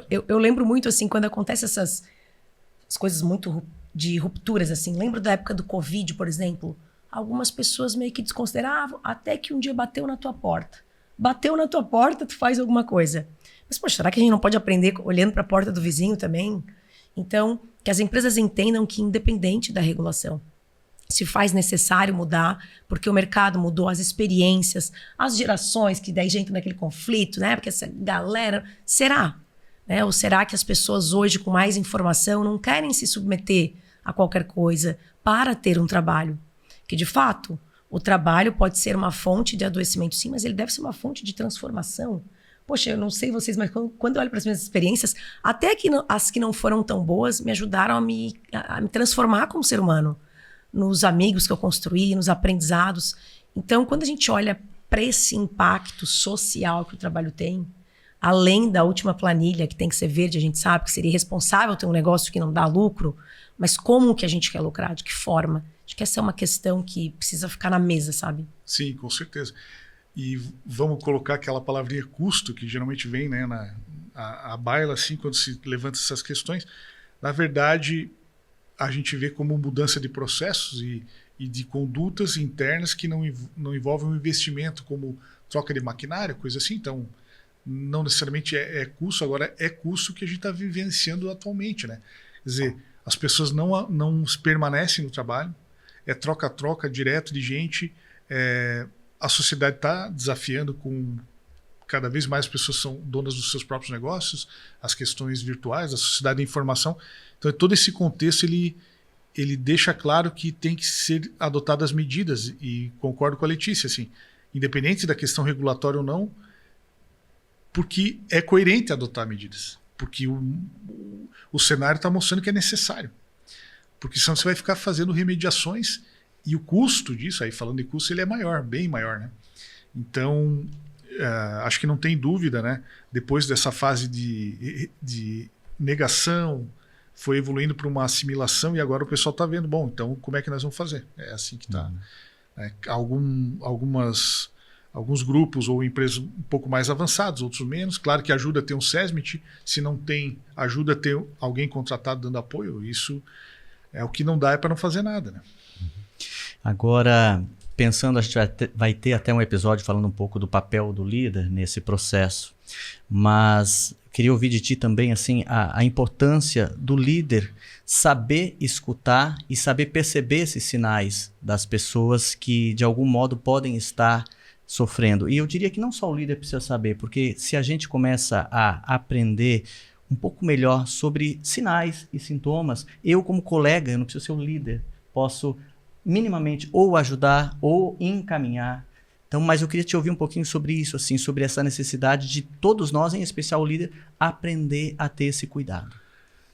Eu lembro muito, assim, quando acontecem essas coisas muito de rupturas, assim. Lembro da época do Covid, por exemplo. Algumas pessoas meio que desconsideravam, até que um dia bateu na tua porta. Bateu na tua porta, tu faz alguma coisa. Mas, poxa, será que a gente não pode aprender olhando para a porta do vizinho também? Então, que as empresas entendam que, independente da regulação, se faz necessário mudar, porque o mercado mudou, as experiências, as gerações, que daí gente naquele conflito, né? Porque essa galera... Será? Né? Ou será que as pessoas hoje, com mais informação, não querem se submeter a qualquer coisa para ter um trabalho? Que, de fato, o trabalho pode ser uma fonte de adoecimento, sim, mas ele deve ser uma fonte de transformação. Poxa, eu não sei vocês, mas quando eu olho para as minhas experiências, até que as que não foram tão boas me ajudaram a me transformar como ser humano. Nos amigos que eu construí, nos aprendizados. Então, quando a gente olha para esse impacto social que o trabalho tem, além da última planilha, que tem que ser verde, a gente sabe que seria irresponsável ter um negócio que não dá lucro, mas como que a gente quer lucrar? De que forma? Acho que essa é uma questão que precisa ficar na mesa, sabe? Sim, com certeza. E vamos colocar aquela palavrinha custo, que geralmente vem, né, a baila, assim, quando se levanta essas questões. Na verdade, a gente vê como mudança de processos e de condutas internas que não envolvem um investimento, como troca de maquinário, coisa assim. Então, não necessariamente é custo, agora é custo que a gente está vivenciando atualmente, né? Quer dizer, as pessoas não permanecem no trabalho, é troca-troca direto de gente, a sociedade está desafiando com cada vez mais pessoas são donas dos seus próprios negócios, as questões virtuais, a sociedade da informação. Então, todo esse contexto ele deixa claro que tem que ser adotadas medidas, e concordo com a Letícia, assim, independente da questão regulatória ou não, porque é coerente adotar medidas, porque o cenário está mostrando que é necessário, porque senão você vai ficar fazendo remediações e o custo disso, aí falando de custo, ele é maior, bem maior, né? Então, acho que não tem dúvida, né? Depois dessa fase de negação, foi evoluindo para uma assimilação e agora o pessoal está vendo, bom, então como é que nós vamos fazer? É assim que está. Alguns grupos ou empresas um pouco mais avançados, outros menos. Claro que ajuda a ter um SESMIT, se não tem, ajuda a ter alguém contratado dando apoio. Isso é o que não dá, é para não fazer nada, né? Agora, pensando, a gente vai ter até um episódio falando um pouco do papel do líder nesse processo, mas queria ouvir de ti também assim, a importância do líder saber escutar e saber perceber esses sinais das pessoas que de algum modo podem estar sofrendo. E eu diria que não só o líder precisa saber, porque se a gente começa a aprender um pouco melhor sobre sinais e sintomas, eu como colega, eu não preciso ser o líder, posso minimamente ou ajudar ou encaminhar. Então, mas eu queria te ouvir um pouquinho sobre isso, assim, sobre essa necessidade de todos nós, em especial o líder, aprender a ter esse cuidado.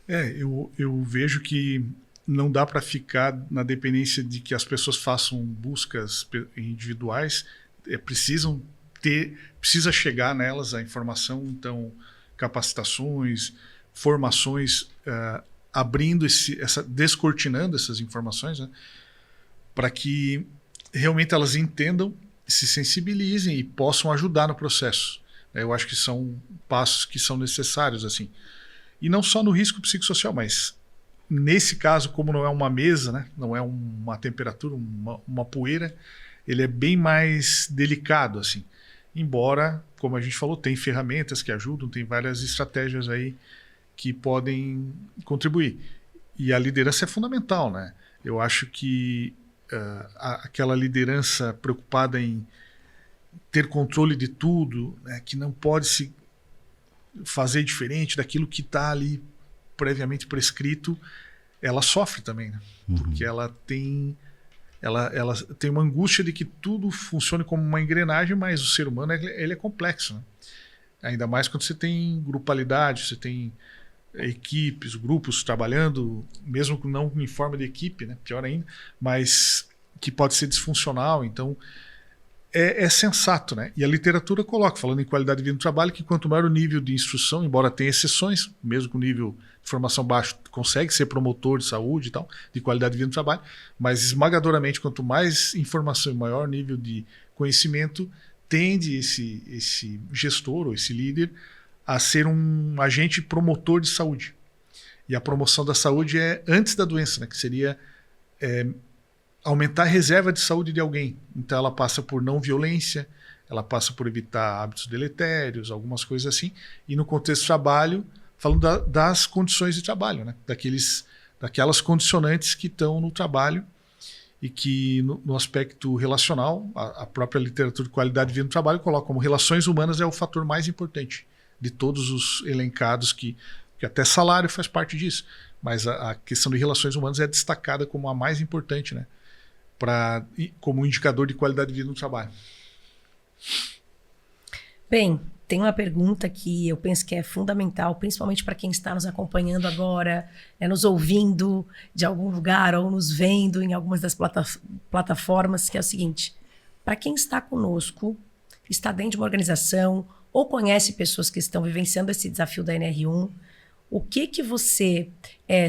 Eu vejo que não dá para ficar na dependência de que as pessoas façam buscas individuais, precisa chegar nelas a informação, então capacitações, formações, descortinando essas informações, né, para que realmente elas entendam, se sensibilizem e possam ajudar no processo. Eu acho que são passos que são necessários, assim. E não só no risco psicossocial, mas nesse caso, como não é uma mesa, né? Não é uma temperatura, uma poeira, ele é bem mais delicado, assim. Embora, como a gente falou, tem ferramentas que ajudam, tem várias estratégias aí que podem contribuir. E a liderança é fundamental, né? Eu acho que aquela liderança preocupada em ter controle de tudo, né, que não pode se fazer diferente daquilo que está ali previamente prescrito, ela sofre também, né? Porque ela tem uma angústia de que tudo funcione como uma engrenagem, mas o ser humano ele é complexo, né? Ainda mais quando você tem grupalidade, você tem equipes, grupos trabalhando, mesmo não em forma de equipe, né? Pior ainda, mas que pode ser disfuncional. Então é sensato, né? E a literatura coloca, falando em qualidade de vida no trabalho, que quanto maior o nível de instrução, embora tenha exceções, mesmo com nível de formação baixo, consegue ser promotor de saúde e tal, de qualidade de vida no trabalho, mas esmagadoramente, quanto mais informação e maior nível de conhecimento, tende esse gestor ou esse líder a ser um agente promotor de saúde. E a promoção da saúde é antes da doença, né? Que seria aumentar a reserva de saúde de alguém. Então ela passa por não violência, ela passa por evitar hábitos deletérios, algumas coisas assim. E no contexto de trabalho, falando das condições de trabalho, né? Daquelas condicionantes que estão no trabalho e que no aspecto relacional, a própria literatura de qualidade de vida no trabalho coloca como relações humanas é o fator mais importante de todos os elencados, que até salário faz parte disso. Mas a questão de relações humanas é destacada como a mais importante, né? Como um indicador de qualidade de vida no trabalho. Bem, tem uma pergunta que eu penso que é fundamental, principalmente para quem está nos acompanhando agora, nos ouvindo de algum lugar ou nos vendo em algumas das plataformas, que é o seguinte: para quem está conosco, está dentro de uma organização ou conhece pessoas que estão vivenciando esse desafio da NR1, o que você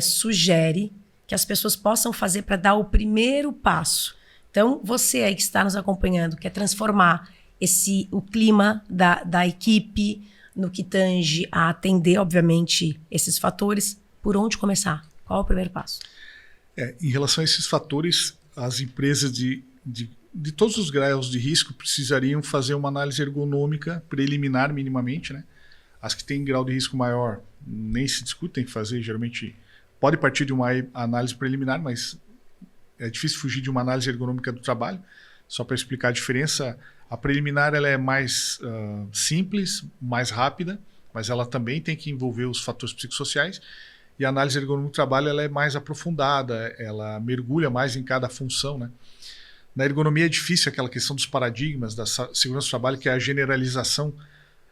sugere que as pessoas possam fazer para dar o primeiro passo? Então, você aí que está nos acompanhando, quer transformar o clima da equipe no que tange a atender, obviamente, esses fatores, por onde começar? Qual é o primeiro passo? Em relação a esses fatores, as empresas de todos os graus de risco precisariam fazer uma análise ergonômica preliminar minimamente, né? As que têm grau de risco maior nem se discute, tem que fazer, geralmente pode partir de uma análise preliminar, mas é difícil fugir de uma análise ergonômica do trabalho. Só para explicar a diferença, a preliminar ela é mais simples, mais rápida, mas ela também tem que envolver os fatores psicossociais. E a análise ergonômica do trabalho ela é mais aprofundada, ela mergulha mais em cada função, né? Na ergonomia é difícil aquela questão dos paradigmas da segurança do trabalho, que é a generalização.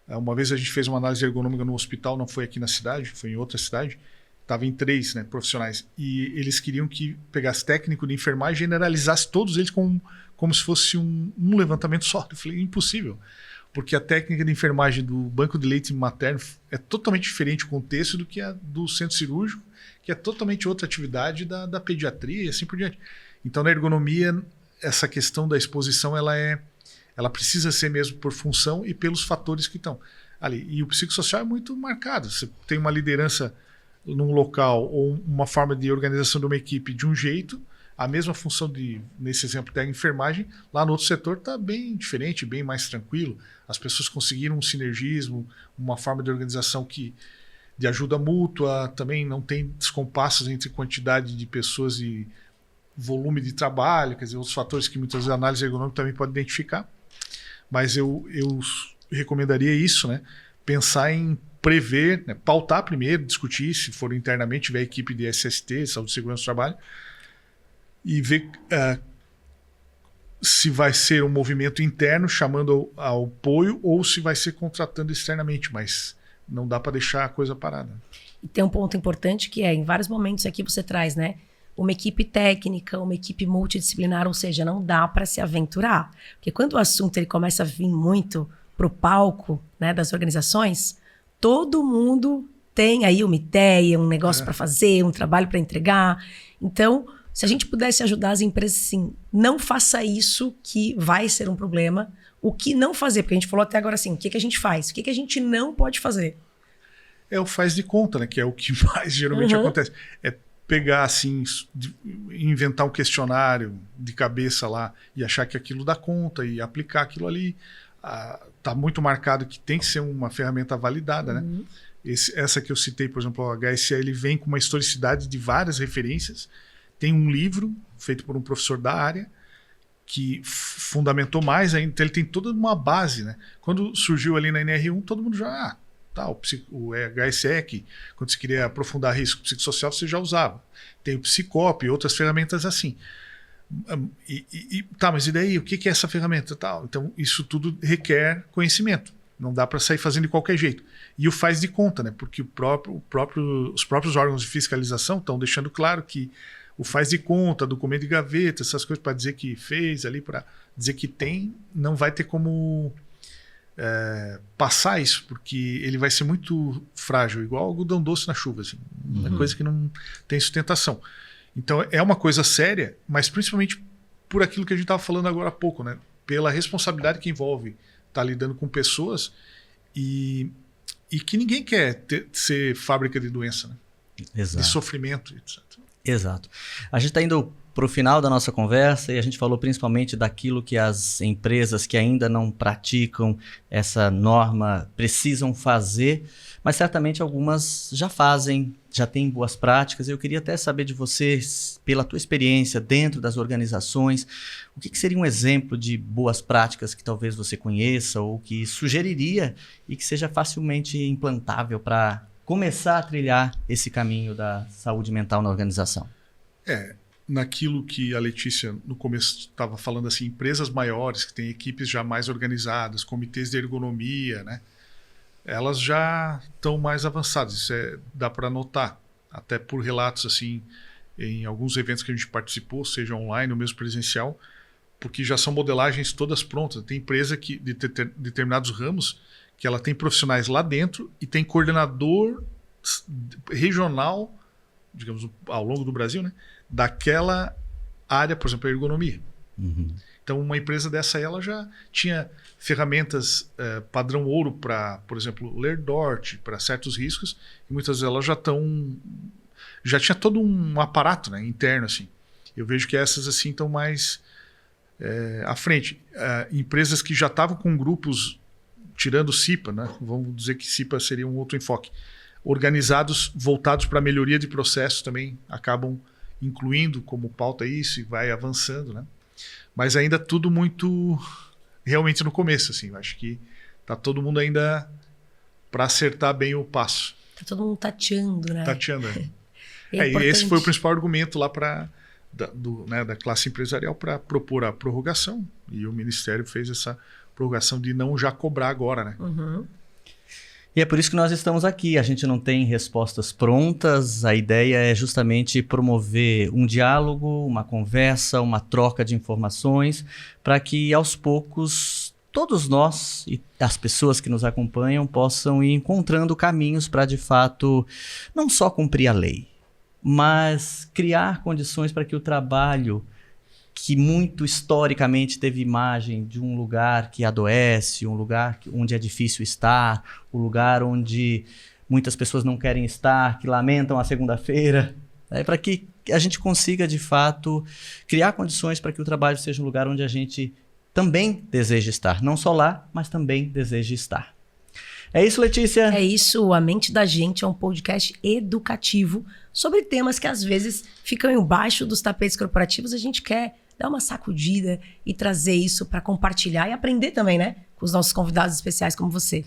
Uma vez a gente fez uma análise ergonômica no hospital, não foi aqui na cidade, foi em outra cidade, estava em 3, né, profissionais, e eles queriam que pegasse técnico de enfermagem e generalizasse todos eles como se fosse um levantamento só. Eu falei, impossível, porque a técnica de enfermagem do banco de leite materno é totalmente diferente o contexto do que a do centro cirúrgico, que é totalmente outra atividade da pediatria e assim por diante. Então, na ergonomia, essa questão da exposição, ela precisa ser mesmo por função e pelos fatores que estão ali. E o psicossocial é muito marcado. Você tem uma liderança num local ou uma forma de organização de uma equipe de um jeito, a mesma função nesse exemplo da enfermagem, lá no outro setor está bem diferente, bem mais tranquilo. As pessoas conseguiram um sinergismo, uma forma de organização de ajuda mútua, também não tem descompassos entre quantidade de pessoas e volume de trabalho, quer dizer, outros fatores que muitas vezes a análise ergonômica também pode identificar. Mas eu recomendaria isso, né? Pensar em prever, né? Pautar primeiro, discutir, se for internamente, tiver equipe de SST, Saúde e Segurança do Trabalho, e ver se vai ser um movimento interno chamando ao apoio ou se vai ser contratando externamente, mas não dá para deixar a coisa parada. E tem um ponto importante que em vários momentos aqui você traz, né? Uma equipe técnica, uma equipe multidisciplinar, ou seja, não dá para se aventurar. Porque quando o assunto ele começa a vir muito para o palco, né, das organizações, todo mundo tem aí uma ideia, um negócio para fazer, um trabalho para entregar. Então, se a gente pudesse ajudar as empresas, assim, não faça isso que vai ser um problema. O que não fazer? Porque a gente falou até agora assim, o que a gente faz? O que a gente não pode fazer? É o faz de conta, né? Que é o que mais geralmente acontece. pegar assim, inventar um questionário de cabeça lá e achar que aquilo dá conta e aplicar aquilo ali. Tá muito marcado que tem que ser uma ferramenta validada, né? Essa que eu citei, por exemplo, o HSE, ele vem com uma historicidade de várias referências. Tem um livro feito por um professor da área que fundamentou mais ainda. Então ele tem toda uma base, né? Quando surgiu ali na NR1, todo mundo já... o HSE, que quando você queria aprofundar risco psicossocial, você já usava. Tem o Psicop e outras ferramentas assim. Mas e daí? O que é essa ferramenta? Então, isso tudo requer conhecimento. Não dá para sair fazendo de qualquer jeito. E o faz de conta, né? Porque os próprios órgãos de fiscalização estão deixando claro que o faz de conta, documento de gaveta, essas coisas para dizer que fez ali, para dizer que tem, não vai ter como passar isso, porque ele vai ser muito frágil, igual algodão doce na chuva, assim. Uma coisa que não tem sustentação. Então é uma coisa séria, mas principalmente por aquilo que a gente estava falando agora há pouco, né? Pela responsabilidade que envolve estar lidando com pessoas e que ninguém quer ser fábrica de doença, né? Exato. De sofrimento, etc. Exato. A gente está indo para o final da nossa conversa e a gente falou principalmente daquilo que as empresas que ainda não praticam essa norma precisam fazer, mas certamente algumas já fazem, já têm boas práticas. Eu queria até saber de vocês, pela tua experiência dentro das organizações, o que seria um exemplo de boas práticas que talvez você conheça ou que sugeriria e que seja facilmente implantável para começar a trilhar esse caminho da saúde mental na organização? Naquilo que a Letícia no começo estava falando, assim, empresas maiores que têm equipes já mais organizadas, comitês de ergonomia, né? Elas já estão mais avançadas, isso dá para notar, até por relatos assim, em alguns eventos que a gente participou, seja online ou mesmo presencial, porque já são modelagens todas prontas. Tem empresa que, de determinados ramos, que ela tem profissionais lá dentro e tem coordenador regional, digamos, ao longo do Brasil, né, daquela área, por exemplo, a ergonomia. Então, uma empresa dessa, ela já tinha ferramentas padrão ouro para, por exemplo, ler DORT, para certos riscos, e muitas delas já tinha todo um aparato, né, interno, assim. Eu vejo que essas, assim, estão mais à frente. Empresas que já estavam com grupos, tirando CIPA, né, vamos dizer que CIPA seria um outro enfoque, organizados, voltados para a melhoria de processos, também acabam incluindo como pauta isso e vai avançando, né? Mas ainda tudo muito realmente no começo, assim. Eu acho que tá todo mundo ainda para acertar bem o passo. Tá todo mundo tateando, né? Tateando, E esse foi o principal argumento lá da classe empresarial para propor a prorrogação. E o Ministério fez essa prorrogação de não já cobrar agora, né? E é por isso que nós estamos aqui. A gente não tem respostas prontas. A ideia é justamente promover um diálogo, uma conversa, uma troca de informações, para que aos poucos todos nós e as pessoas que nos acompanham possam ir encontrando caminhos para, de fato, não só cumprir a lei, mas criar condições para que o trabalho, que muito historicamente teve imagem de um lugar que adoece, um lugar onde é difícil estar, um lugar onde muitas pessoas não querem estar, que lamentam a segunda-feira, para que a gente consiga, de fato, criar condições para que o trabalho seja um lugar onde a gente também deseja estar. Não só lá, mas também deseja estar. É isso, Letícia? É isso. A Mente da Gente é um podcast educativo sobre temas que às vezes ficam embaixo dos tapetes corporativos. A gente quer dar uma sacudida e trazer isso para compartilhar e aprender também, né? Com os nossos convidados especiais como você.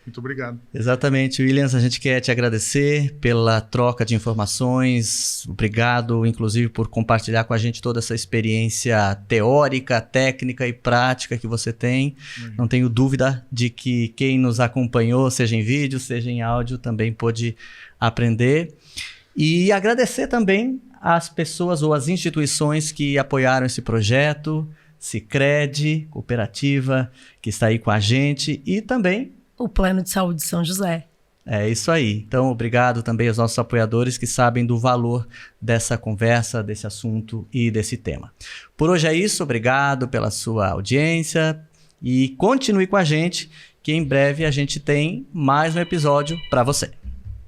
Muito obrigado. Exatamente, Williams. A gente quer te agradecer pela troca de informações. Obrigado, inclusive, por compartilhar com a gente toda essa experiência teórica, técnica e prática que você tem. Não tenho dúvida de que quem nos acompanhou, seja em vídeo, seja em áudio, também pôde aprender. E agradecer também às pessoas ou às instituições que apoiaram esse projeto, Sicredi, cooperativa, que está aí com a gente, e também o Plano de Saúde de São José. É isso aí. Então, obrigado também aos nossos apoiadores que sabem do valor dessa conversa, desse assunto e desse tema. Por hoje é isso. Obrigado pela sua audiência e continue com a gente, que em breve a gente tem mais um episódio para você.